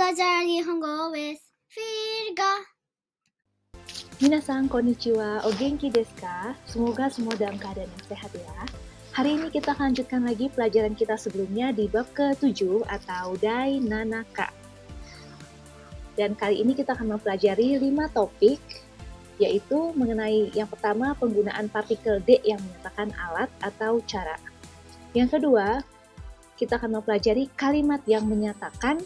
belajar Nihongo with Virga. Minasan konnichiwa, o genki desu ka? Semoga semua dalam keadaan yang sehat ya. Hari ini kita lanjutkan lagi pelajaran kita sebelumnya di bab ke-7 atau Dai Nanaka. Dan kali ini kita akan mempelajari 5 topik, yaitu mengenai yang pertama penggunaan partikel D yang menyatakan alat atau cara. Yang kedua, kita akan mempelajari kalimat yang menyatakan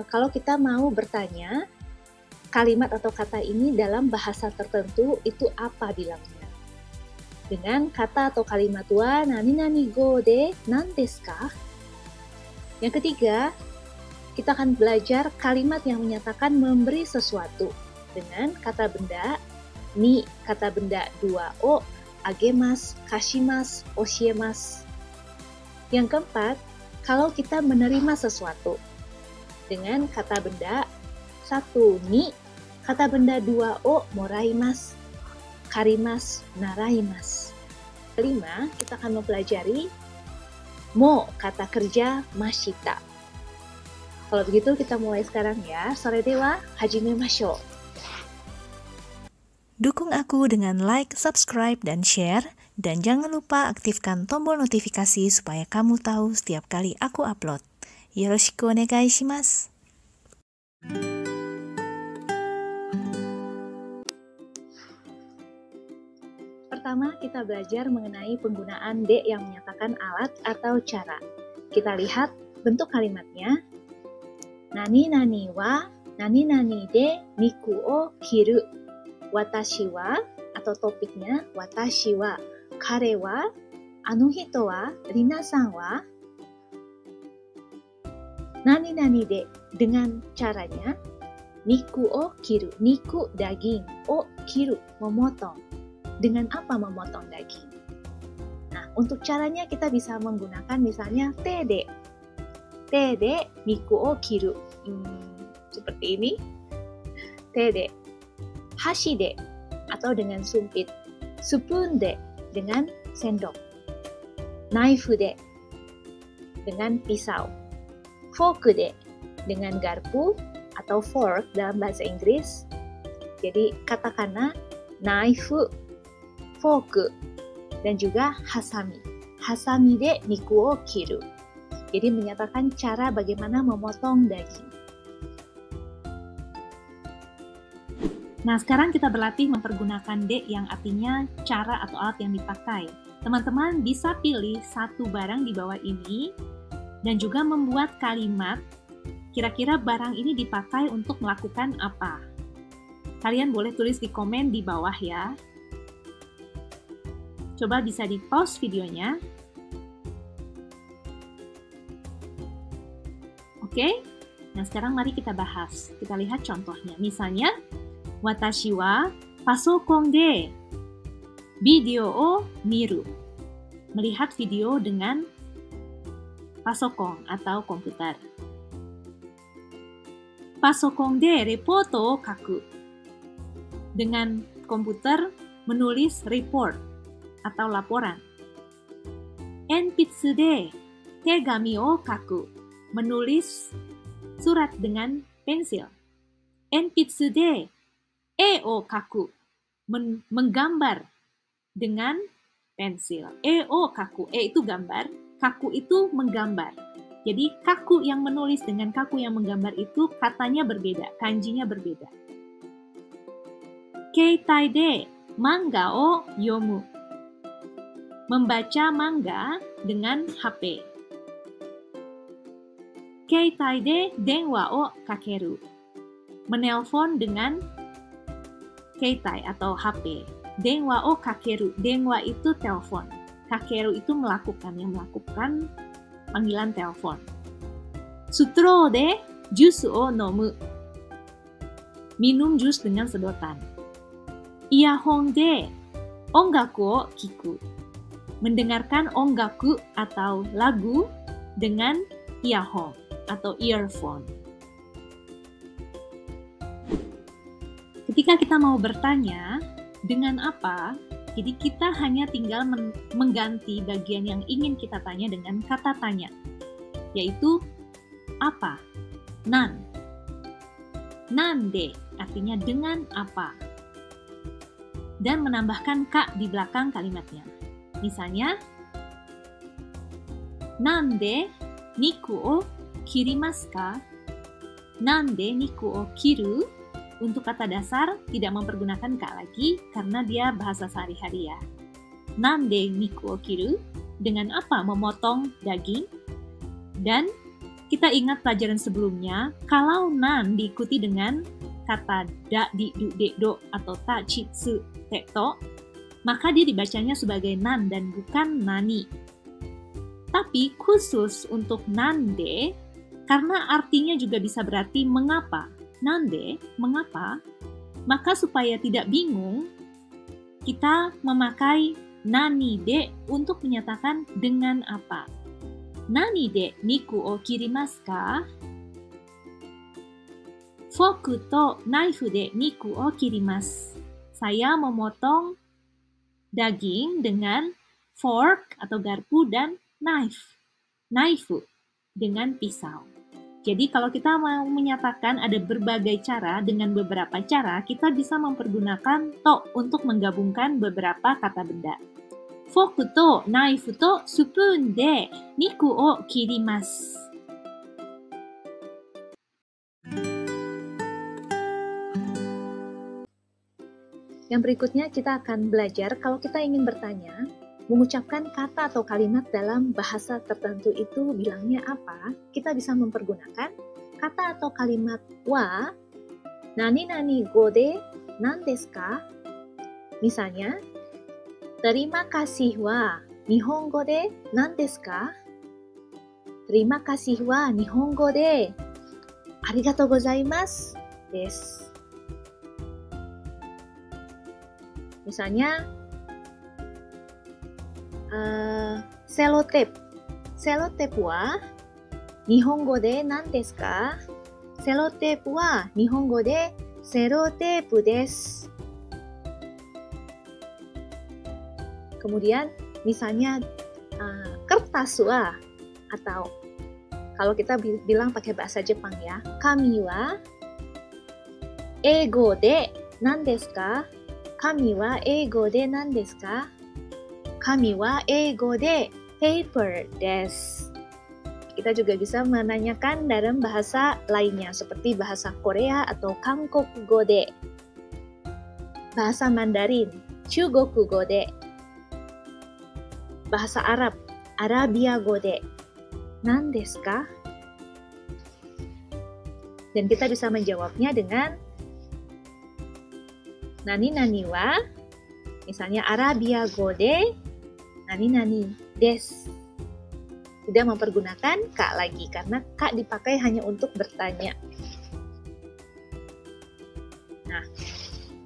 kalau kita mau bertanya kalimat atau kata ini dalam bahasa tertentu itu apa bilangnya. Dengan kata atau kalimat wa nani go de nan desu ka? Yang ketiga, kita akan belajar kalimat yang menyatakan memberi sesuatu dengan kata benda ni, kata benda dua o, agemasu, kashimasu, oshiemas. Yang keempat, kalau kita menerima sesuatu dengan kata benda satu ni, kata benda dua o, moraimasu, karimasu, naraimasu. Kelima, kita akan mempelajari mo, kata kerja mashita. Kalau begitu kita mulai sekarang ya. Sore dewa, hajimemashou. Dukung aku dengan like, subscribe, dan share. Dan jangan lupa aktifkan tombol notifikasi supaya kamu tahu setiap kali aku upload. Yoroshiku onegai shimasu. Pertama, kita belajar mengenai penggunaan D yang menyatakan alat atau cara. Kita lihat bentuk kalimatnya. Nani-nani wa nani-nani de miku o kiru. Watashi wa, atau topiknya, watashi wa, kare wa, anu hito wa, rina-san wa. Nani-nani de, dengan caranya, niku o kiru, niku daging, o kiru, memotong. Dengan apa memotong daging? Nah, untuk caranya kita bisa menggunakan misalnya tede. Tede, niku o kiru. Seperti ini. Tede. Hashi de, atau dengan sumpit. Spoon de, dengan sendok. Knife de, dengan pisau. Fork de, dengan garpu atau fork dalam bahasa Inggris. Jadi katakana knife, fork, dan juga hasami. Hasami de niku o kiru. Jadi menyatakan cara bagaimana memotong daging. Nah, sekarang kita berlatih mempergunakan D yang artinya cara atau alat yang dipakai. Teman-teman bisa pilih satu barang di bawah ini dan juga membuat kalimat kira-kira barang ini dipakai untuk melakukan apa. Kalian boleh tulis di komen di bawah ya. Coba bisa di pause videonya. Oke, nah sekarang mari kita bahas. Kita lihat contohnya. Misalnya, watashi wa pasokon de video o miru. Melihat video dengan pasokon atau komputer. Pasokon de reporto o kaku. Dengan komputer menulis report atau laporan. Enpitsu de tegami o kaku. Menulis surat dengan pensil. Enpitsu de e o kaku. Menggambar dengan pensil. E o kaku. E itu gambar, kaku itu menggambar. Jadi kaku yang menulis dengan kaku yang menggambar itu katanya berbeda, kanjinya berbeda. Keitai de manga o yomu. Membaca manga dengan HP. Keitai de denwa o kakeru. Menelpon dengan keitai atau HP. Denwa o kakeru. Denwa itu telepon. Kakeru itu melakukan, yang melakukan panggilan telepon. Sutro de jusu o nomu. Minum jus dengan sedotan. Iahon de ongaku o kiku. Mendengarkan ongaku atau lagu dengan iahon atau earphone. Ketika kita mau bertanya, dengan apa? Jadi kita hanya tinggal mengganti bagian yang ingin kita tanya dengan kata tanya, yaitu apa, nan, nande, artinya dengan apa. Dan menambahkan ka di belakang kalimatnya. Misalnya, nande niku o kirimasu ka? Nande niku o kiru? Untuk kata dasar tidak mempergunakan ka lagi karena dia bahasa sehari-hari ya. Nande niku o kiru? Dengan apa memotong daging? Dan kita ingat pelajaran sebelumnya, kalau nan diikuti dengan kata da, di, du, de, do, atau ta, chi, tsu, te, to, maka dia dibacanya sebagai nan dan bukan nani. Tapi khusus untuk nande, karena artinya juga bisa berarti mengapa. Nande, mengapa? Maka supaya tidak bingung, kita memakai nani de untuk menyatakan dengan apa. Nani de niku o kirimasu ka? Foku to naifu de niku o kirimasu. Saya memotong daging dengan fork atau garpu dan knife dengan pisau. Jadi kalau kita mau menyatakan ada berbagai cara dengan beberapa cara, kita bisa mempergunakan to untuk menggabungkan beberapa kata benda. Foku to knife to spoon de niku o kirimasu. Yang berikutnya kita akan belajar kalau kita ingin bertanya, mengucapkan kata atau kalimat dalam bahasa tertentu itu bilangnya apa? Kita bisa mempergunakan kata atau kalimat wa, nani nani go de nan desu ka? Misalnya, terima kasih wa nihongo de nan desu ka? Terima kasih wa nihongo de arigatou gozaimasu desu. Misalnya, selotep. Selotep wa nihongo de nan desu ka? Selotep wa nihongo de selotepu desu. Kemudian, misalnya kertas wa, atau kalau kita bilang pakai bahasa Jepang ya, kami wa eigo de nan desu ka? Kami wa eigo de nan desu ka? Kami wa eigo de paper desu. Kita juga bisa menanyakan dalam bahasa lainnya seperti bahasa Korea atau Hankokugo de. Bahasa Mandarin, Chugokugo de. Bahasa Arab, Arabiago de. Nan desu ka? Dan kita bisa menjawabnya dengan nani nani wa, misalnya Arabiago de nani nani des. Tidak mempergunakan ka lagi karena ka dipakai hanya untuk bertanya. Nah,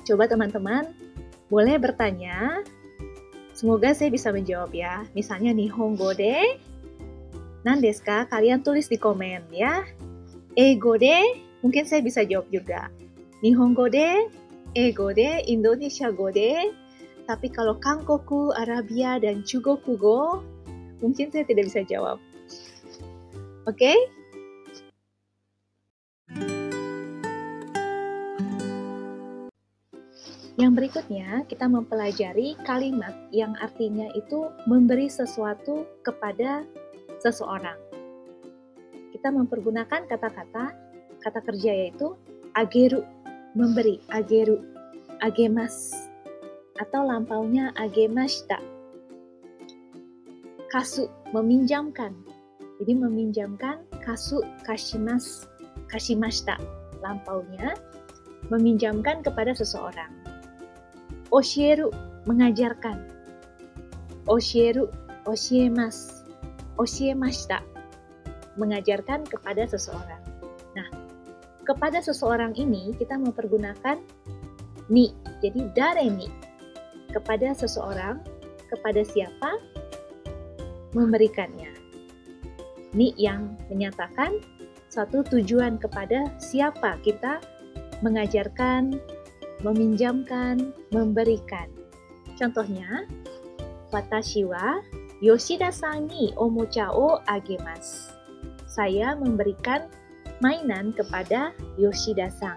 coba teman-teman boleh bertanya. Semoga saya bisa menjawab ya. Misalnya nihongo de nan desu ka? Kalian tulis di komen ya. Eigo de mungkin saya bisa jawab juga. Nihongo de, eigo de, Indonesia go de. Tapi kalau Kankoku, Arabia, dan Chugokugo, mungkin saya tidak bisa jawab. Oke? Yang berikutnya, kita mempelajari kalimat yang artinya itu memberi sesuatu kepada seseorang. Kita mempergunakan kata kerja yaitu ageru, memberi, ageru, agemasu. Atau lampaunya agemashita. Kasu, meminjamkan. Jadi meminjamkan, kasu, kashimasu, kashimashita. Lampaunya, meminjamkan kepada seseorang. Oshieru, mengajarkan. Oshieru, oshiemasu, oshiemashita. Mengajarkan kepada seseorang. Nah, kepada seseorang ini kita mempergunakan ni. Jadi dare ni. Kepada seseorang, kepada siapa memberikannya. Ni yang menyatakan satu tujuan kepada siapa kita mengajarkan, meminjamkan, memberikan. Contohnya, watashi wa Yoshida-san ni omocha o agemasu. Saya memberikan mainan kepada Yoshida-san.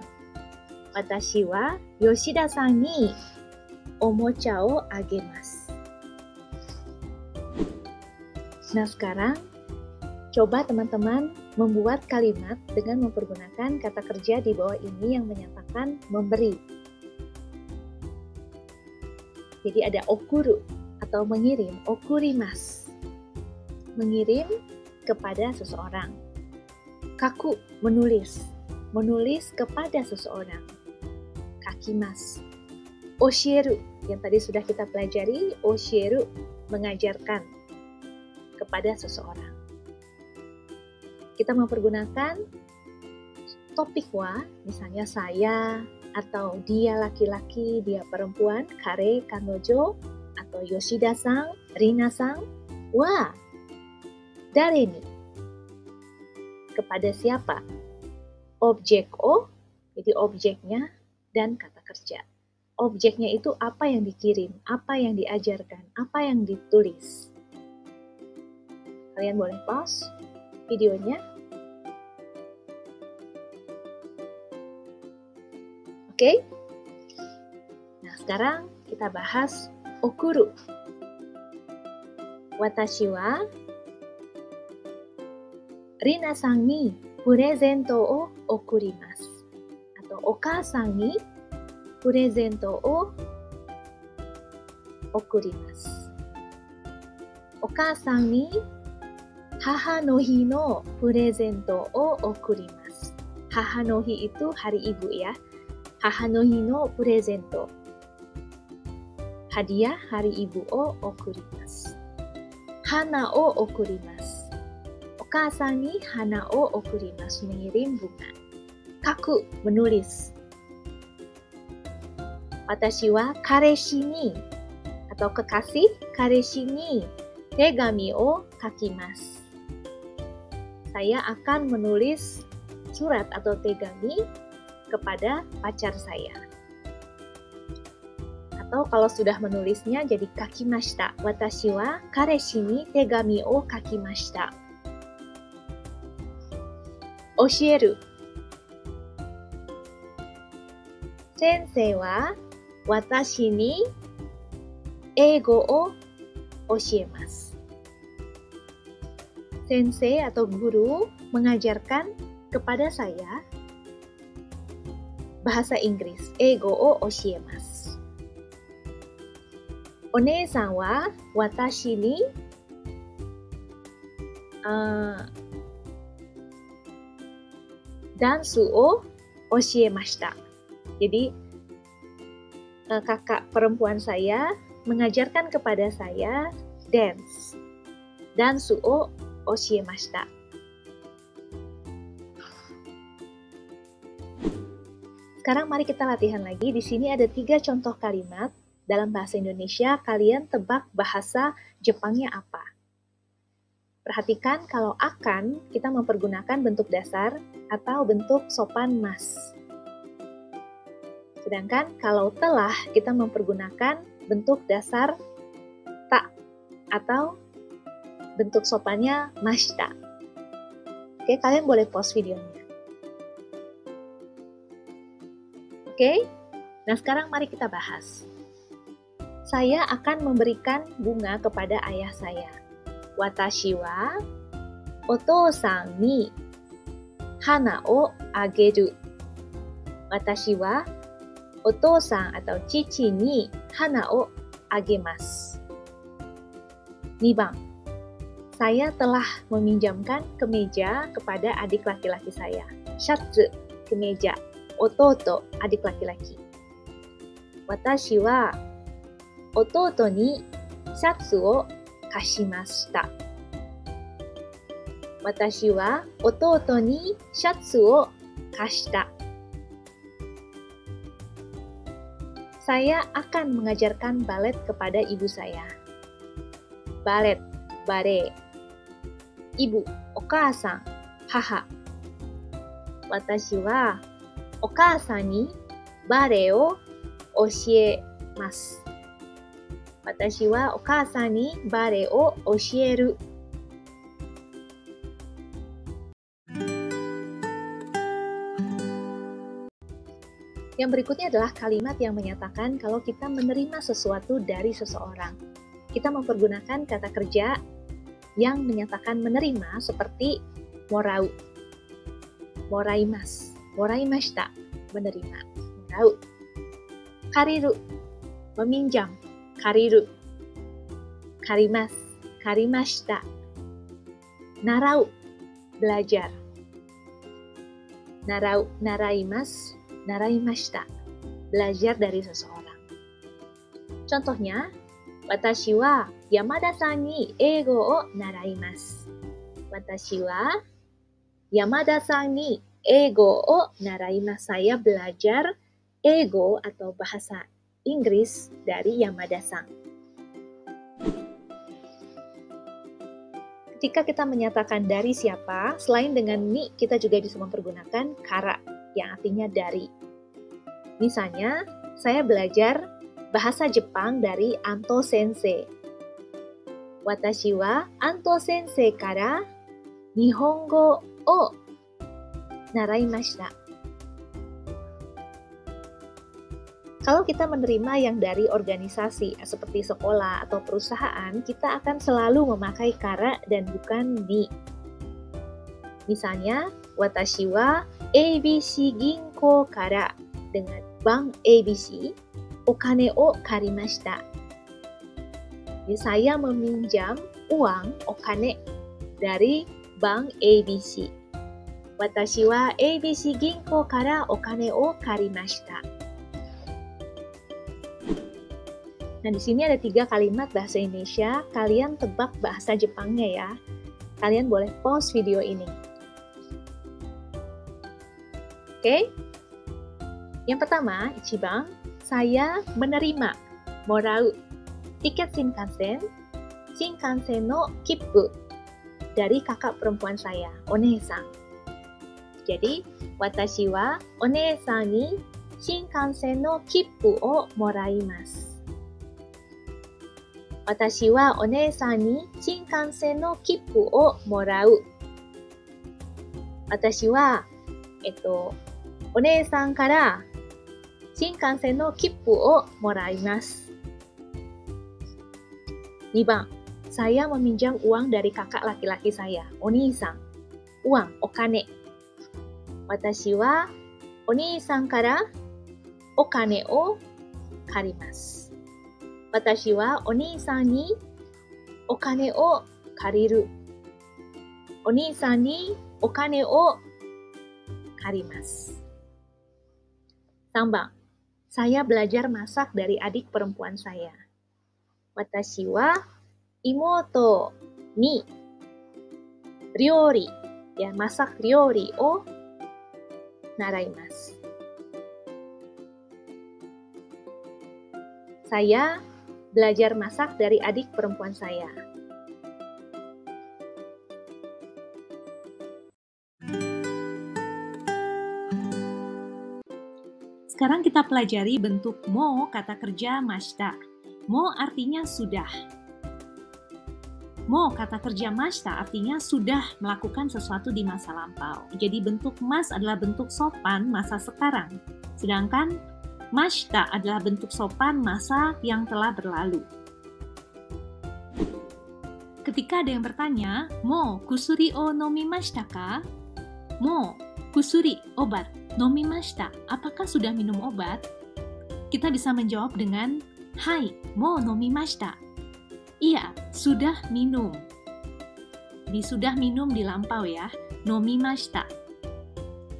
Watashi wa Yoshida-san ni omocha o agemasu. Nah, sekarang coba teman-teman membuat kalimat dengan mempergunakan kata kerja di bawah ini yang menyatakan memberi. Jadi ada okuru atau mengirim, okurimasu. Mengirim kepada seseorang. Kaku, menulis. Menulis kepada seseorang. Kakimasu. Oshieru, yang tadi sudah kita pelajari, oshieru, mengajarkan kepada seseorang. Kita mempergunakan topik wa, misalnya saya, atau dia laki-laki, dia perempuan, kare, kanojo, atau Yoshida-san, Rina-san, wa, dare ni, kepada siapa? Objek o, jadi objeknya, dan kata kerja. Objeknya itu apa yang dikirim, apa yang diajarkan, apa yang ditulis. Kalian boleh pause videonya. Oke? Nah, sekarang kita bahas okuru. Watashi wa Rina-san ni purezento o okurimasu. Atau okaa-san ni purezento o okurimasu. Okaa-san ni Haha no hi no purezento o okurimasu. Haha no hi itu hari ibu ya. Haha no hi no purezento. Hadiah hari ibu o okurimasu. Hana o okurimasu. Okaa-san ni hana o okurimasu, mengirim bunga. Kaku, menulis. Watashi wa kareshi ni, atau kekasih, kareshi ni tegami o kakimasu. Saya akan menulis surat atau tegami kepada pacar saya. Atau kalau sudah menulisnya jadi kakimashita. Watashi wa kareshi ni tegami o kakimashita. Oshieru. Sensei wa watashi ni eigo o oshiemasu. Sensei atau guru mengajarkan kepada saya bahasa Inggris. Eigo o oshiemasu. Onee-san wa watashi ni dansu o oshiemashita. Jadi kakak perempuan saya mengajarkan kepada saya dance. Dansu o oshiemashita. Sekarang mari kita latihan lagi. Di sini ada 3 contoh kalimat dalam bahasa Indonesia. Kalian tebak bahasa Jepangnya apa? Perhatikan kalau akan kita mempergunakan bentuk dasar atau bentuk sopan mas. Sedangkan kalau telah kita mempergunakan bentuk dasar ta atau bentuk sopannya mashita. Oke, kalian boleh pause videonya. Oke, nah sekarang mari kita bahas. Saya akan memberikan bunga kepada ayah saya. Watashi wa otousan ni hana o ageru. Watashi wa otousan atau cici ni hana o agemasu. 2 番. Saya telah meminjamkan kemeja kepada adik laki-laki saya. Shatsu, kemeja. Ototo, adik laki-laki. Watashi wa ototo ni shatsu o kashimashita. Watashi wa ototo ni shatsu o kashita. Saya akan mengajarkan balet kepada ibu saya. Balet, bare. Ibu, okaasan, haha. Watashi wa okaasan ni bare o oshiemasu. Watashi wa okaasan ni bare o oshieru. Yang berikutnya adalah kalimat yang menyatakan kalau kita menerima sesuatu dari seseorang. Kita mempergunakan kata kerja yang menyatakan menerima seperti morau, moraimasu, moraimashita, menerima, morau. Kariru, meminjam, kariru. Karimasu, karimashita. Narau, belajar. Narau, naraimasu, naraimashita. Belajar dari seseorang. Contohnya, watashi wa Yamada-san ni eigo o naraimasu. Watashi wa Yamada-san ni eigo o naraimasu. Saya belajar eigo atau bahasa Inggris dari Yamada-san. Ketika kita menyatakan dari siapa, selain dengan ni, kita juga bisa mempergunakan kara, yang artinya dari. Misalnya, saya belajar bahasa Jepang dari Anto Sensei. Watashi wa Anto Sensei kara Nihongo o naraimashita. Kalau kita menerima yang dari organisasi seperti sekolah atau perusahaan, kita akan selalu memakai kara dan bukan ni. Misalnya, watashi wa ABC Ginko kara, dengan Bank ABC, okane o karimashita. Jadi, saya meminjam uang okane dari Bank ABC. Watashi wa ABC Ginko kara okane o karimashita. Nah, di sini ada 3 kalimat bahasa Indonesia. Kalian tebak bahasa Jepangnya ya. Kalian boleh pause video ini. Oke? Yang pertama, ichiban, saya menerima, morau, tiket Shinkansen, Shinkansen no kippu, dari kakak perempuan saya, onee-san. Jadi, watashi wa onee-san ni Shinkansen no kippu o moraimasu. Watashi wa onee-san ni Shinkansen no kippu o morau. Watashi wa, onee-san kara Shinkansen no kippu o moraimasu. 2 番, saya meminjam uang dari kakak laki-laki saya, onii-san. Uang, okane. Watashi wa onii-san kara okane o karimasu. Watashi wa onii-san ni okane o kariru. Onii-san ni okane o karimasu. 3 番, saya belajar masak dari adik perempuan saya. Watashi wa imoto ni ryori, ya, masak ryori o naraimasu. Saya belajar masak dari adik perempuan saya. Sekarang kita pelajari bentuk mo kata kerja mashita. Mo artinya sudah. Mo kata kerja mashita artinya sudah melakukan sesuatu di masa lampau. Jadi bentuk mas adalah bentuk sopan masa sekarang. Sedangkan mashita adalah bentuk sopan masa yang telah berlalu. Ketika ada yang bertanya, mo kusuri o nomimashita ka? Mo kusuri, obat, nomimashita, apakah sudah minum obat? Kita bisa menjawab dengan hai, mo nomimashita. Iya, sudah minum. Sudah minum di lampau ya, nomimashita.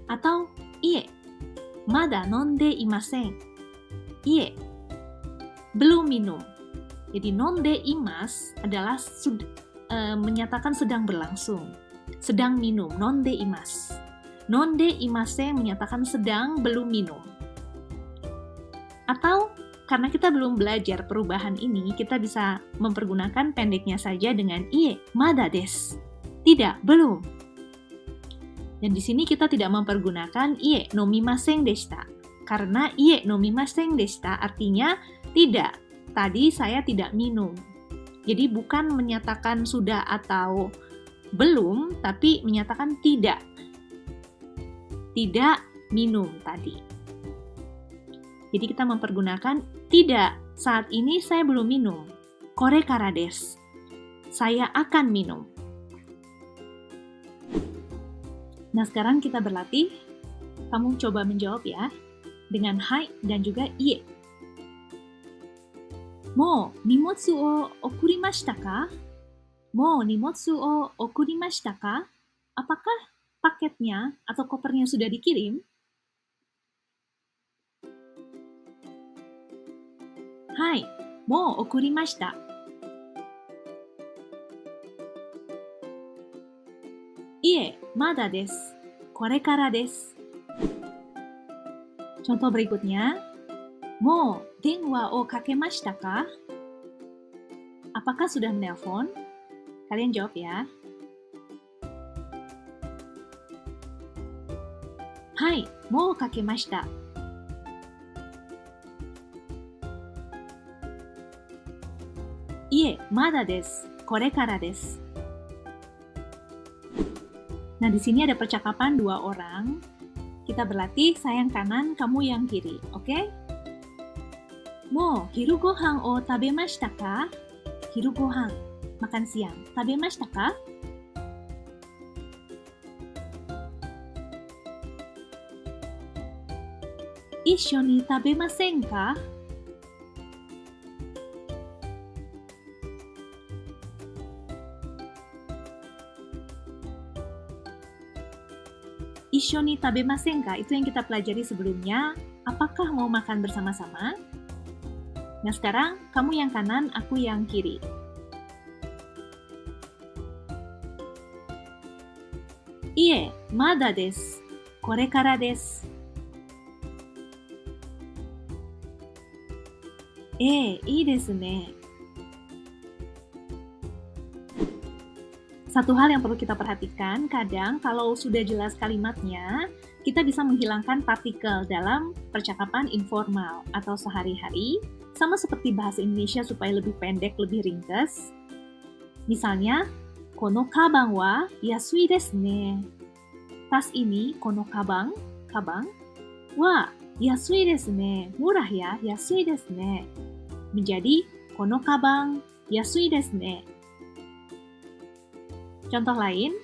Atau iye, mada nonde imasen. Iye, belum minum. Jadi nonde imas adalah menyatakan sedang berlangsung. Sedang minum, nonde imas. Nonde imasen menyatakan sedang belum minum. Atau karena kita belum belajar perubahan ini, kita bisa mempergunakan pendeknya saja dengan iye, mada desu. Tidak, belum. Dan di sini kita tidak mempergunakan iye, nomimasen deshita. Karena iye, nomimasen deshita artinya tidak. Tadi saya tidak minum. Jadi bukan menyatakan sudah atau belum, tapi menyatakan tidak. Tidak minum tadi. Jadi kita mempergunakan tidak, saat ini saya belum minum. Korekara desu. Saya akan minum. Nah, sekarang kita berlatih. Kamu coba menjawab ya, dengan hai dan juga ie. Mou nimotsu o okurimashita ka? Mou nimotsu o okurimashita ka? Apakah paketnya atau kopernya sudah dikirim? Hai, mou okurimashita. Ie, mada desu. Korekara desu. Contoh berikutnya, mou denwa o kakemashita ka? Apakah sudah menelpon? Kalian jawab ya. Hai, mou kakemashita. Ie, mada desu. Korekara desu. Nah, di sini ada percakapan dua orang. Kita berlatih saya yang kanan, kamu yang kiri, oke? Mou hiru gohan o tabemashita ka? Hiru gohan, makan siang. Tabemashita ka? Issho ni tabemasen ka? Issho ni tabemasen ka? Itu yang kita pelajari sebelumnya. Apakah mau makan bersama-sama? Nah, sekarang kamu yang kanan, aku yang kiri. Ie, mada desu. Korekara desu. Ii desu ne. Satu hal yang perlu kita perhatikan, kadang kalau sudah jelas kalimatnya, kita bisa menghilangkan partikel dalam percakapan informal atau sehari-hari, sama seperti bahasa Indonesia supaya lebih pendek, lebih ringkas. Misalnya, kono kabang wa yasui desu ne. Tas ini, kono kabang wa yasui desu ne. Murah ya, yasui desu ne. Menjadi, kono kabang yasui desu ne. Contoh lain,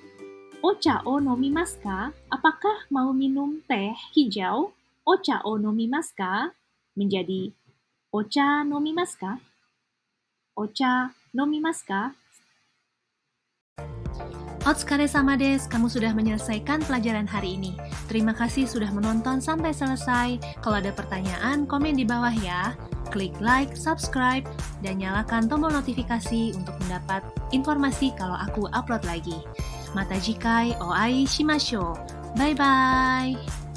ocha o nomimasu ka? Apakah mau minum teh hijau? Ocha o nomimasu ka? Menjadi ocha nomimasu ka? Ocha nomimasu ka? Otsukaresama desu, kamu sudah menyelesaikan pelajaran hari ini. Terima kasih sudah menonton sampai selesai. Kalau ada pertanyaan, komen di bawah ya. Klik like, subscribe, dan nyalakan tombol notifikasi untuk mendapat informasi kalau aku upload lagi. Mata jikai o ai shimashou. Bye-bye!